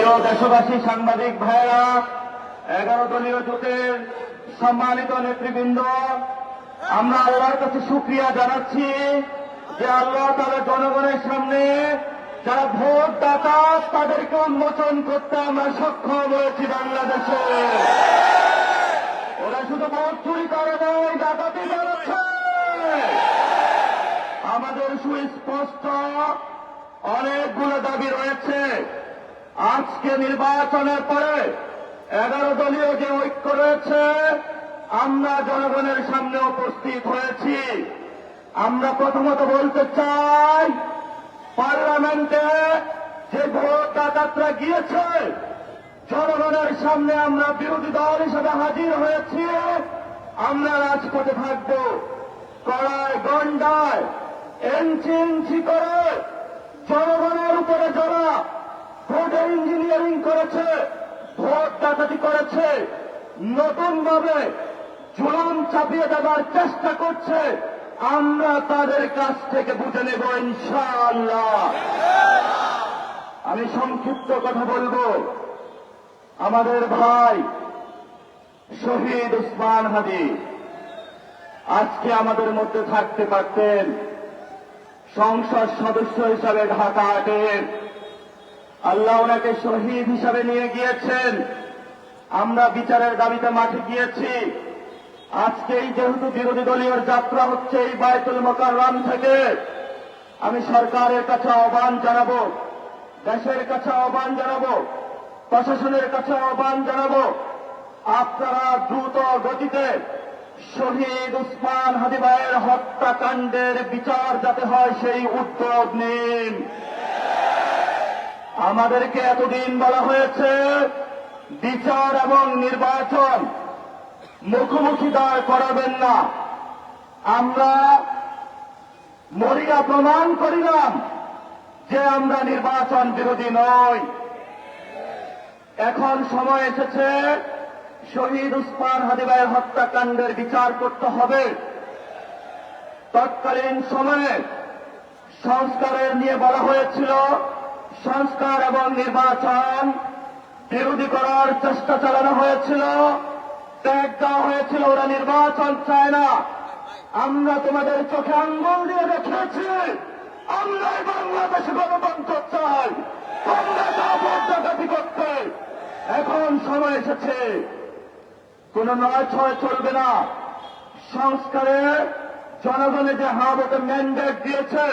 প্রিয় দেশবাসী, সাংবাদিক ভাইরা, 11 দলীয় জোটের সম্মানিত নেতৃবৃন্দ, আমরা আল্লাহর কাছে শুকরিয়া জানাচ্ছি যে আল্লাহ তাআলা জনগণের সামনে যারা ভোট দাতা তাদেরকে উন্মোচন করতে আমরা সক্ষম হয়েছি। বাংলাদেশে ওরা শুধু ভোট চুরি করে নয়, ডাকাতি করেছে। আমাদের সুস্পষ্ট অনেকগুলো দাবি রয়েছে। আজকে নির্বাচনের পরে 11 দলীয় যে ঐক্য রয়েছে, আমরা জনগণের সামনে উপস্থিত হয়েছি। আমরা প্রথমত বলতে চাই, পার্লামেন্টে যে ভোট ডাকাতরা গিয়েছে, জনগণের সামনে আমরা বিরোধী দল হিসেবে হাজির হয়েছি। আমরা রাজপথে থাকব। কড়ায় গন্ডায় ইঞ্চি ইঞ্চি করে জনগণের উপরে যারা ভোটের ইঞ্জিনিয়ারিং করেছে, ভোট ডাকাতি করেছে, নতুন ভাবে জুলুম চাপিয়ে দেওয়ার চেষ্টা করছে, আমরা তাদের কাছ থেকে বুঝে নেব ইনশাআল্লাহ। আমি সংক্ষিপ্ত কথা বলবো। আমাদের ভাই শহীদ উসমান হাদী আজকে আমাদের মধ্যে থাকতে পারতেন। সংসদ সদস্য হিসাবে ঢাকা 8-এর আল্লাহ ওনাকে শহীদ হিসাবে নিয়ে গিয়েছেন। আমরা বিচারের দাবিতে মাঠে গিয়েছি। আজকে এই যেহেতু বিরোধী দলীয় যাত্রা হচ্ছে এই বায়তুল মোকাররম থেকে, আমি সরকারের কাছে আহ্বান জানাবো, দেশের কাছে আহ্বান জানাবো, প্রশাসনের কাছে আহ্বান জানাবো, আপনারা দ্রুত গতিতে শহীদ উসমান হাদী ভাইয়ের হত্যাকাণ্ডের বিচার যাতে হয় সেই উদ্যোগ নিন। আমাদেরকে এতদিন বলা হয়েছে বিচার এবং নির্বাচন মুখোমুখি দাঁড় করাবেন না। আমরা মরিয়া প্রমাণ করিলাম যে আমরা নির্বাচন বিরোধী নই। এখন সময় এসেছে শহীদ উসমান হাদী ভাইয়ের হত্যাকাণ্ডের বিচার করতে হবে। তৎকালীন সময়ে সংস্কারের নিয়ে বলা হয়েছিল, সংস্কার এবং নির্বাচন বিরোধী করার চেষ্টা চালানো হয়েছিল, ট্যাগ দেওয়া হয়েছিল, ওরা নির্বাচন চায় না। আমরা তোমাদের চোখে আঙ্গুল দিয়ে দেখিয়েছি আমরা বাংলাদেশে গণতন্ত্র চাই, তোমরা যাও ভোট ডাকাতি করতে। এখন সময় এসেছে, কোন 9-6 চলবে না। সংস্কারে জনগণে যে হাবতে ম্যান্ডেট দিয়েছে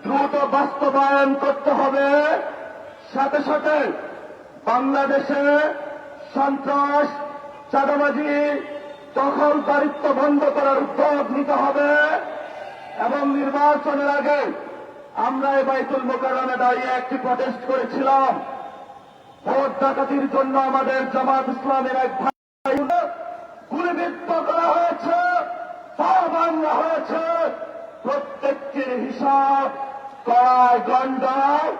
দ্রুত বাস্তবায়ন করতে হবে। সাথে সাথে বাংলাদেশে সন্ত্রাস, চাঁদাবাজি, দখলদারিত্ব বন্ধ করার উদ্যোগ নিতে হবে। এবং নির্বাচনের আগে আমরা এই বায়তুল মোকাররমে দাঁড়িয়ে একটি প্রটেস্ট করেছিলাম। ভোট ডাকাতির জন্য আমাদের জামাত ইসলামের এক ভাই গুলিবিদ্ধ করা হয়েছে, পা ভাঙা হয়েছে। প্রত্যেকটির হিসাব কড়ায় গন্ডায়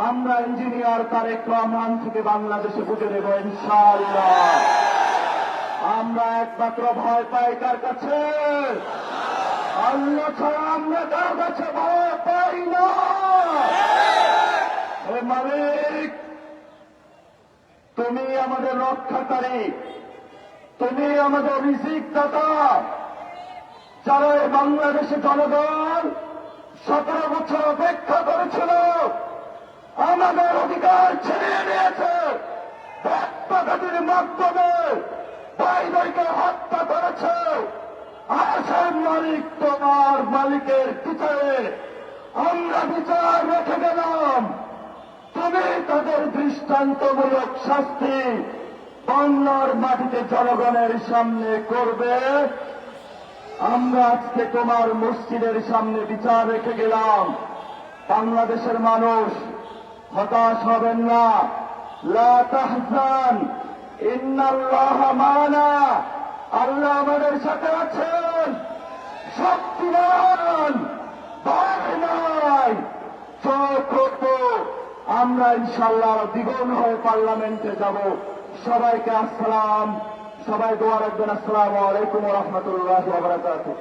আমরা ইঞ্জিনিয়ার তারেক রহমান থেকে বাংলাদেশে বুঝে নেব ইনশাআল্লাহ। আমরা একমাত্র ভয় পাই কার কাছে? আল্লাহ ছাড়া আমরা কার কাছে ভয় পাই না। হে মালিক, তুমি আমাদের রক্ষাকারী, তুমি আমাদের রিজিক দাতা। যারা এই বাংলাদেশে জনগণ 17 বছর অপেক্ষা করেছিল, আমাদের অধিকার ছিনিয়ে নিয়েছে, রক্তঘাতির মাধ্যমে ভাইদেরকে হত্যা করেছে। আসেন মালিক, তোমার মালিকের বিচারে আমরা বিচার রেখে গেলাম। তুমি তাদের দৃষ্টান্তমূলক শাস্তি বাংলার মাটিতে জনগণের সামনে করবে। আমরা আজকে তোমার মসজিদের সামনে বিচার রেখে গেলাম। বাংলাদেশের মানুষ হতাশ হবেন না। লা তাহজান, ইন্নাল্লাহা মা'ানা। আল্লাহ আমাদের সাথে আছেন, শক্তিমান, ভয় নাই। চোখ আমরা ইনশাআল্লাহ দ্বিগুণ হয়ে পার্লামেন্টে যাব। সবাইকে আসসালাম, সবাই দোয়া রাখবেন। আসসালামু আলাইকুম ওয়া রাহমাতুল্লাহি ওয়া বারাকাতুহু।